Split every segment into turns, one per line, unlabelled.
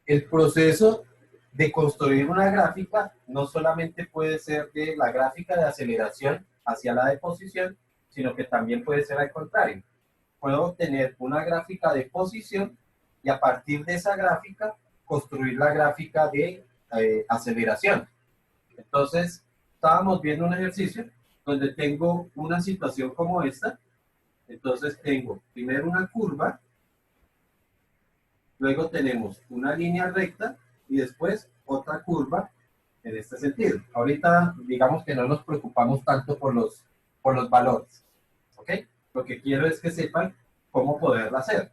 el proceso de construir una gráfica no solamente puede ser de la gráfica de aceleración hacia la de posición, sino que también puede ser al contrario. Puedo obtener una gráfica de posición y a partir de esa gráfica construir la gráfica de aceleración. Entonces, estábamos viendo un ejercicio donde tengo una situación como esta. Entonces tengo primero una curva, luego tenemos una línea recta y después otra curva en este sentido. Ahorita digamos que no nos preocupamos tanto por los valores, ¿ok? Lo que quiero es que sepan cómo poderla hacer.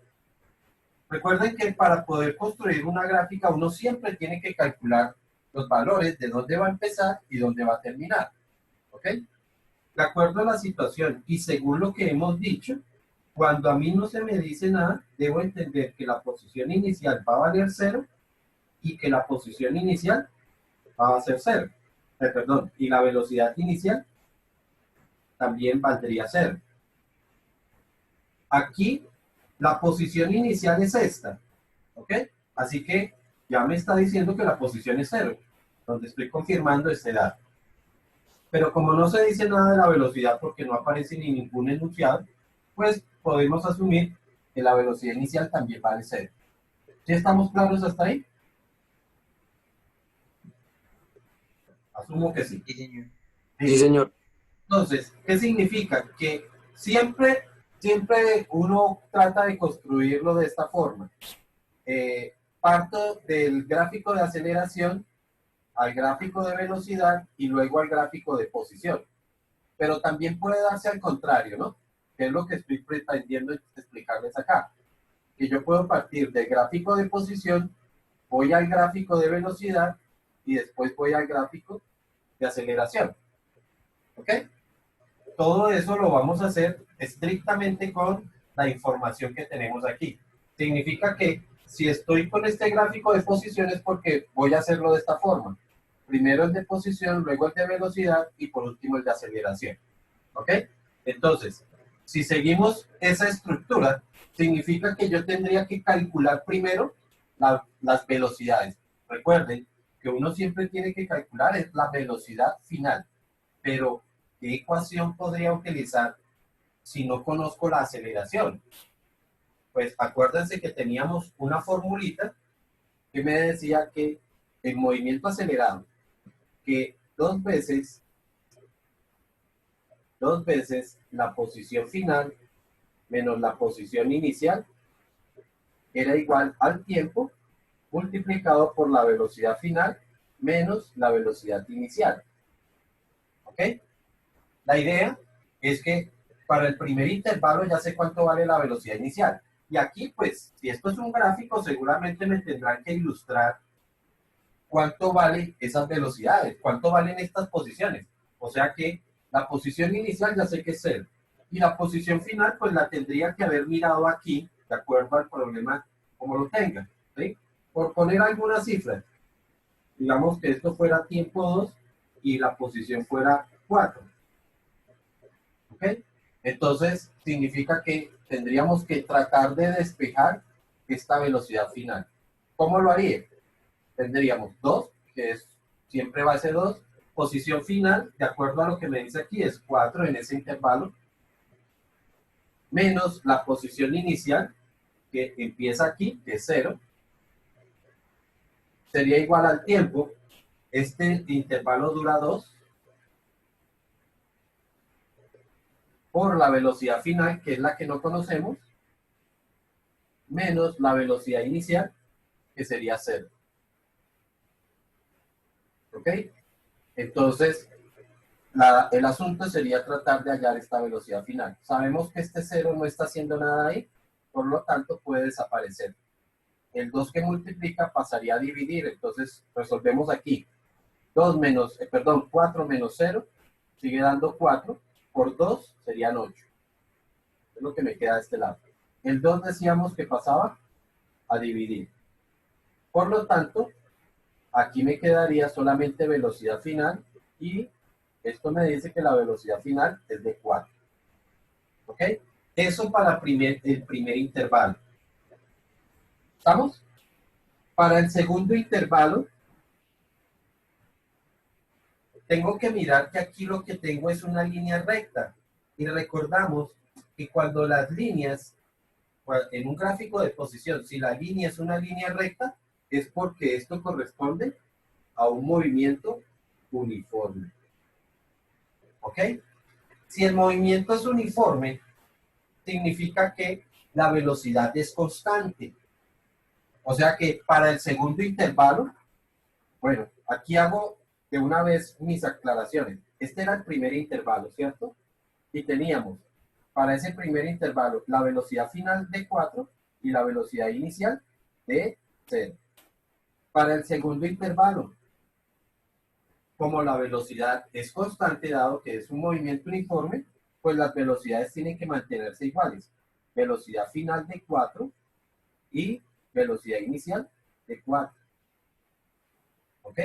Recuerden que para poder construir una gráfica uno siempre tiene que calcular los valores de dónde va a empezar y dónde va a terminar, ¿ok? De acuerdo a la situación y según lo que hemos dicho, cuando a mí no se me dice nada, debo entender que la posición inicial va a valer 0 y que la posición inicial va a ser 0. Perdón, y la velocidad inicial también valdría 0. Aquí la posición inicial es esta, ¿ok? Así que ya me está diciendo que la posición es 0, donde estoy confirmando este dato. Pero como no se dice nada de la velocidad porque no aparece ni ningún enunciado, pues podemos asumir que la velocidad inicial también vale 0. ¿Sí estamos claros hasta ahí? Asumo que sí.
Sí, señor.
Sí, señor.
Entonces, ¿qué significa? Que siempre uno trata de construirlo de esta forma. Parto del gráfico de aceleración al gráfico de velocidad y luego al gráfico de posición. Pero también puede darse al contrario, ¿no? Que es lo que estoy pretendiendo explicarles acá. Que yo puedo partir del gráfico de posición, voy al gráfico de velocidad y después voy al gráfico de aceleración. ¿Ok? Todo eso lo vamos a hacer estrictamente con la información que tenemos aquí. Significa que si estoy con este gráfico de posición es porque voy a hacerlo de esta forma. Primero el de posición, luego el de velocidad y por último el de aceleración. ¿Ok? Entonces, si seguimos esa estructura, significa que yo tendría que calcular primero las velocidades. Recuerden que uno siempre tiene que calcular es la velocidad final, pero ¿qué ecuación podría utilizar si no conozco la aceleración? Pues acuérdense que teníamos una formulita que me decía que el movimiento acelerado, que dos veces la posición final menos la posición inicial era igual al tiempo multiplicado por la velocidad final menos la velocidad inicial. ¿Ok? La idea es que para el primer intervalo ya sé cuánto vale la velocidad inicial. Y aquí, pues, si esto es un gráfico, seguramente me tendrán que ilustrar cuánto valen esas velocidades, cuánto valen estas posiciones. O sea que la posición inicial ya sé que es 0. Y la posición final, pues la tendría que haber mirado aquí, de acuerdo al problema como lo tenga. ¿Sí? Por poner alguna cifra, digamos que esto fuera tiempo 2 y la posición fuera 4. ¿Ok? Entonces, significa que tendríamos que tratar de despejar esta velocidad final. ¿Cómo lo haría? Tendríamos 2, que es, siempre va a ser 2. Posición final, de acuerdo a lo que me dice aquí, es 4 en ese intervalo, menos la posición inicial, que empieza aquí, que es 0, sería igual al tiempo. Este intervalo dura 2, por la velocidad final, que es la que no conocemos, menos la velocidad inicial, que sería 0. ¿Ok? Entonces, el asunto sería tratar de hallar esta velocidad final. Sabemos que este 0 no está haciendo nada ahí, por lo tanto puede desaparecer. El 2 que multiplica pasaría a dividir, entonces resolvemos aquí. 4 menos 0, sigue dando 4, por 2 serían 8. Es lo que me queda de este lado. El 2 decíamos que pasaba a dividir. Por lo tanto, aquí me quedaría solamente velocidad final y esto me dice que la velocidad final es de 4. ¿Ok? Eso para el primer intervalo. ¿Estamos? Para el segundo intervalo, tengo que mirar que aquí lo que tengo es una línea recta. Y recordamos que cuando las líneas, en un gráfico de posición, si la línea es una línea recta, es porque esto corresponde a un movimiento uniforme. ¿Ok? Si el movimiento es uniforme, significa que la velocidad es constante. O sea que para el segundo intervalo, bueno, aquí hago de una vez mis aclaraciones. Este era el primer intervalo, ¿cierto? Y teníamos para ese primer intervalo la velocidad final de 4 y la velocidad inicial de 0. Para el segundo intervalo, como la velocidad es constante, dado que es un movimiento uniforme, pues las velocidades tienen que mantenerse iguales. Velocidad final de 4 y velocidad inicial de 4. ¿Ok?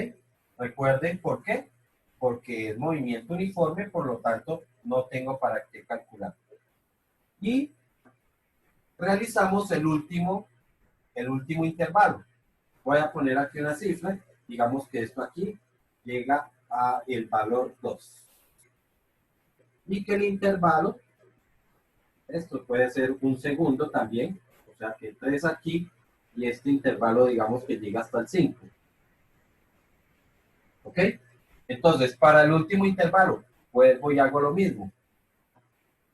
Recuerden por qué. Porque es movimiento uniforme, por lo tanto, no tengo para qué calcular. Y realizamos el último intervalo. Voy a poner aquí una cifra. Digamos que esto aquí llega a el valor 2. Y que el intervalo, esto puede ser un segundo también, o sea que 3 aquí, y este intervalo digamos que llega hasta el 5. ¿Ok? Entonces, para el último intervalo, pues voy y hago lo mismo.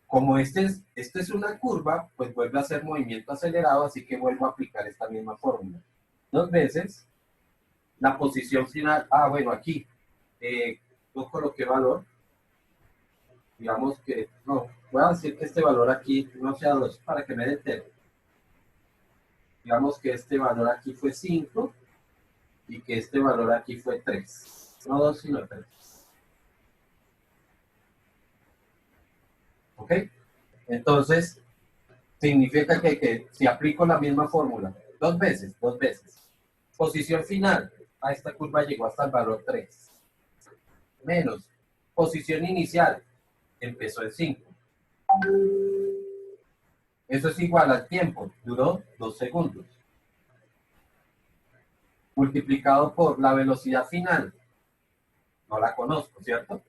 Como esto es una curva, pues vuelve a ser movimiento acelerado, así que vuelvo a aplicar esta misma fórmula. 2 veces la posición final, bueno, aquí, no coloqué valor, digamos que, no, voy a decir que este valor aquí no sea 2 para que me detenga. Digamos que este valor aquí fue 5 y que este valor aquí fue 3. No 2, sino 3. ¿Ok? Entonces, significa que si aplico la misma fórmula, 2 veces, posición final, a esta curva llegó hasta el valor 3, menos posición inicial, empezó en 5. Eso es igual al tiempo, duró 2 segundos. Multiplicado por la velocidad final, no la conozco, ¿cierto?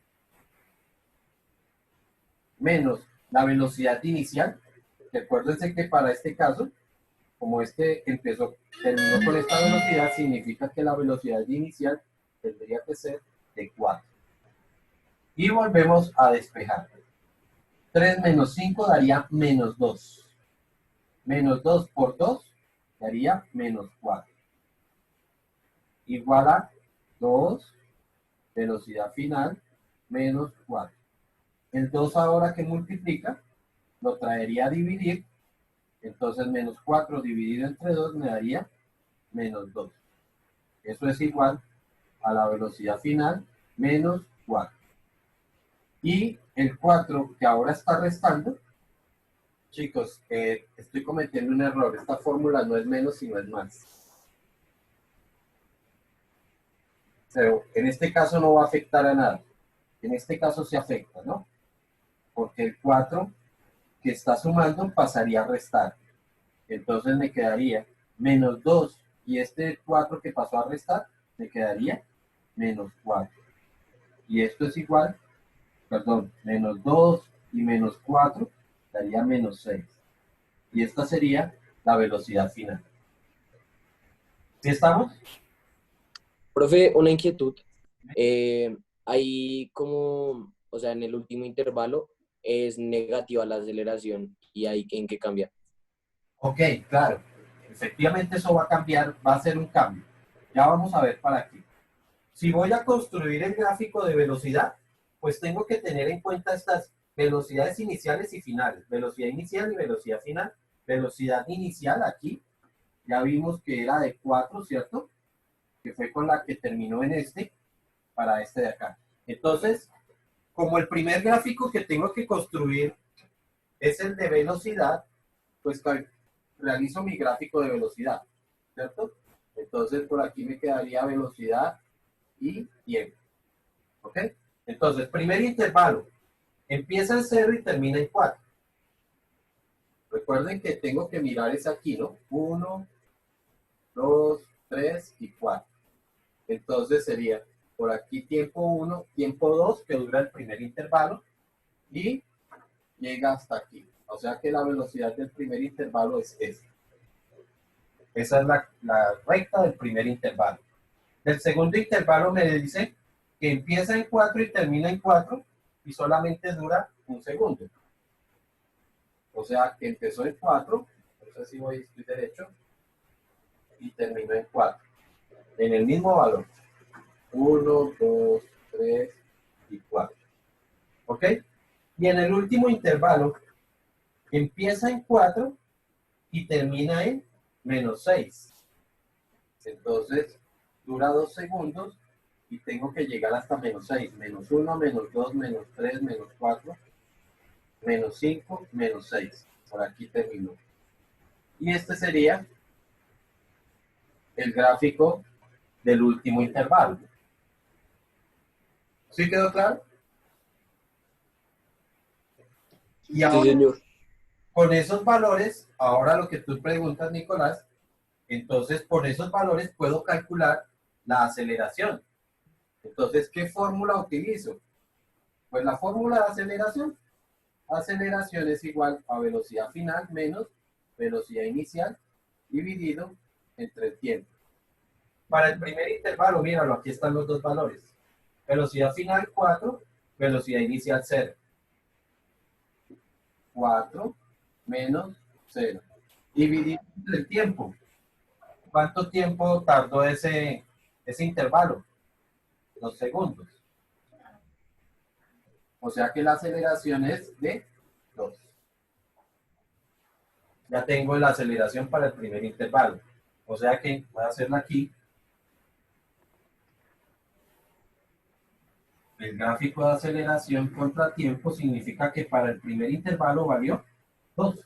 Menos la velocidad inicial. Recuérdense que para este caso, como este terminó con esta velocidad, significa que la velocidad inicial tendría que ser de 4. Y volvemos a despejar. 3 menos 5 daría menos 2. Menos 2 por 2 daría menos 4. Igual a 2, velocidad final, menos 4. El 2 ahora que multiplica, lo traería a dividir. Entonces menos 4 dividido entre 2 me daría menos 2. Eso es igual a la velocidad final menos 4. Y el 4 que ahora está restando, chicos, estoy cometiendo un error. Esta fórmula no es menos, sino es más. Pero en este caso no va a afectar a nada. En este caso se afecta, ¿no? Porque el 4 que está sumando pasaría a restar. Entonces me quedaría menos 2 y este 4 que pasó a restar me quedaría menos 4. Y esto es igual, perdón, menos 2 y menos 4 daría menos 6. Y esta sería la velocidad final. ¿Sí estamos?
Profe, una inquietud. Ahí como, o sea, en el último intervalo es negativa la aceleración y ahí en qué cambia.
Ok, claro. Efectivamente eso va a cambiar, va a ser un cambio. Ya vamos a ver para qué. Si voy a construir el gráfico de velocidad, pues tengo que tener en cuenta estas velocidades iniciales y finales. Velocidad inicial y velocidad final. Velocidad inicial aquí, ya vimos que era de 4, ¿cierto? Que fue con la que terminó en para este de acá. Entonces, como el primer gráfico que tengo que construir es el de velocidad, pues realizo mi gráfico de velocidad, ¿cierto? Entonces, por aquí me quedaría velocidad y tiempo. ¿Ok? Entonces, primer intervalo. Empieza en 0 y termina en 4. Recuerden que tengo que mirar es aquí, ¿no? 1, 2, 3 y 4. Entonces sería por aquí tiempo 1, tiempo 2, que dura el primer intervalo, y llega hasta aquí. O sea que la velocidad del primer intervalo es esta. Esa es la recta del primer intervalo. Del segundo intervalo me dice que empieza en 4 y termina en 4 y solamente dura un segundo. O sea que empezó en 4, no sé si estoy derecho, y terminó en 4. En el mismo valor. 1, 2, 3 y 4. ¿Ok? Y en el último intervalo empieza en 4 y termina en -6. Entonces, dura 2 segundos y tengo que llegar hasta -6. -1, -2, -3, -4, -5, -6. Por aquí terminó. Y este sería el gráfico del último intervalo. ¿Sí quedó claro? Y
Sí,
ahora,
señor.
con esos valores, ahora lo que tú preguntas, Nicolás, entonces por esos valores puedo calcular la aceleración. Entonces, ¿qué fórmula utilizo? Pues la fórmula de aceleración. Aceleración es igual a velocidad final menos velocidad inicial dividido entre el tiempo. Para el primer intervalo, míralo, aquí están los dos valores. Velocidad final 4, velocidad inicial 0. 4 menos 0. Dividido entre el tiempo. ¿Cuánto tiempo tardó ese intervalo? 2 segundos. O sea que la aceleración es de 2. Ya tengo la aceleración para el primer intervalo. O sea que voy a hacerla aquí. El gráfico de aceleración contra tiempo significa que para el primer intervalo valió 2.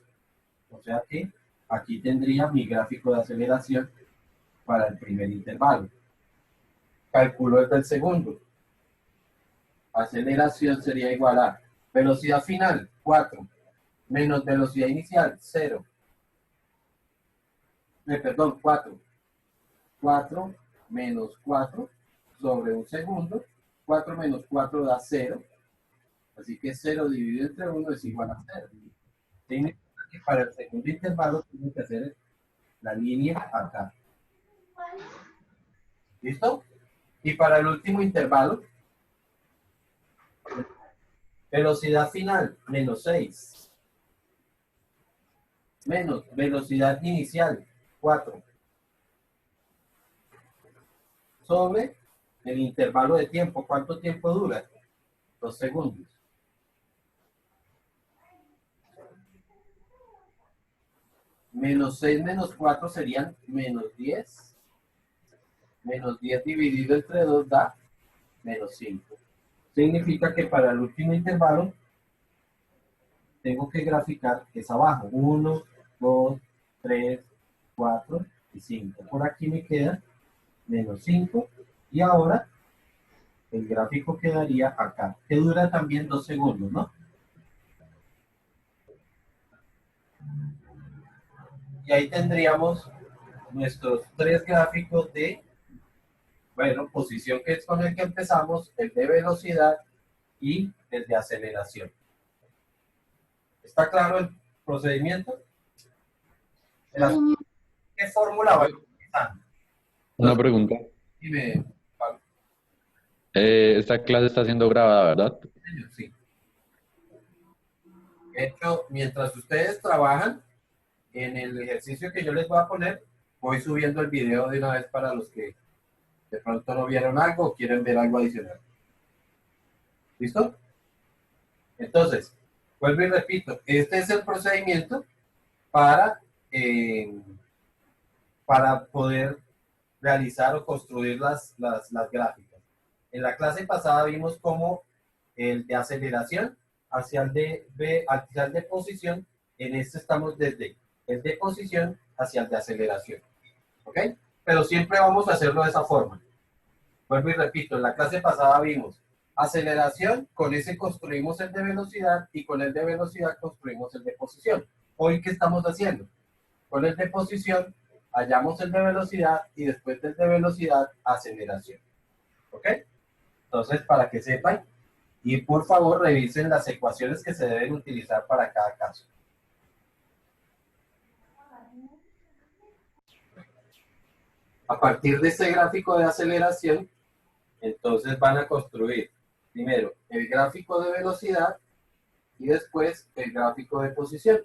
O sea que aquí tendría mi gráfico de aceleración para el primer intervalo. Calculo el del segundo. Aceleración sería igual a velocidad final, 4, menos velocidad inicial, 0. Perdón, 4. 4 menos 4 sobre un segundo. 4 menos 4 da 0. Así que 0 dividido entre 1 es igual a 0. Significa que para el segundo intervalo tengo que hacer la línea acá. ¿Listo? Y para el último intervalo, velocidad final, menos 6. Menos velocidad inicial, 4. Sobre el intervalo de tiempo. ¿Cuánto tiempo dura? 2 segundos. Menos 6 menos 4 serían menos 10. Menos 10 dividido entre 2 da menos 5. Significa que para el último intervalo tengo que graficar que es abajo. 1, 2, 3, 4 y 5. Por aquí me queda menos 5. Y ahora el gráfico quedaría acá, que dura también 2 segundos, ¿no? Y ahí tendríamos nuestros 3 gráficos de, bueno, posición, que es con el que empezamos, el de velocidad y el de aceleración. ¿Está claro el procedimiento? ¿Qué fórmula va utilizando?
Una pregunta.
Dime, Pablo.
Esta clase está siendo grabada, ¿verdad?
Sí. De hecho, mientras ustedes trabajan, en el ejercicio que yo les voy a poner, voy subiendo el video de una vez para los que de pronto no vieron algo o quieren ver algo adicional. ¿Listo? Entonces, vuelvo y repito, este es el procedimiento para, para poder realizar o construir las gráficas. En la clase pasada vimos cómo el de aceleración hacia el de posición, en este estamos desde el de posición hacia el de aceleración. ¿Ok? Pero siempre vamos a hacerlo de esa forma. Vuelvo y repito, en la clase pasada vimos aceleración, con ese construimos el de velocidad y con el de velocidad construimos el de posición. Hoy, ¿qué estamos haciendo? Con el de posición hallamos el de velocidad y después del de velocidad, aceleración. ¿Ok? Entonces, para que sepan, y por favor revisen las ecuaciones que se deben utilizar para cada caso. A partir de este gráfico de aceleración, entonces van a construir primero el gráfico de velocidad y después el gráfico de posición.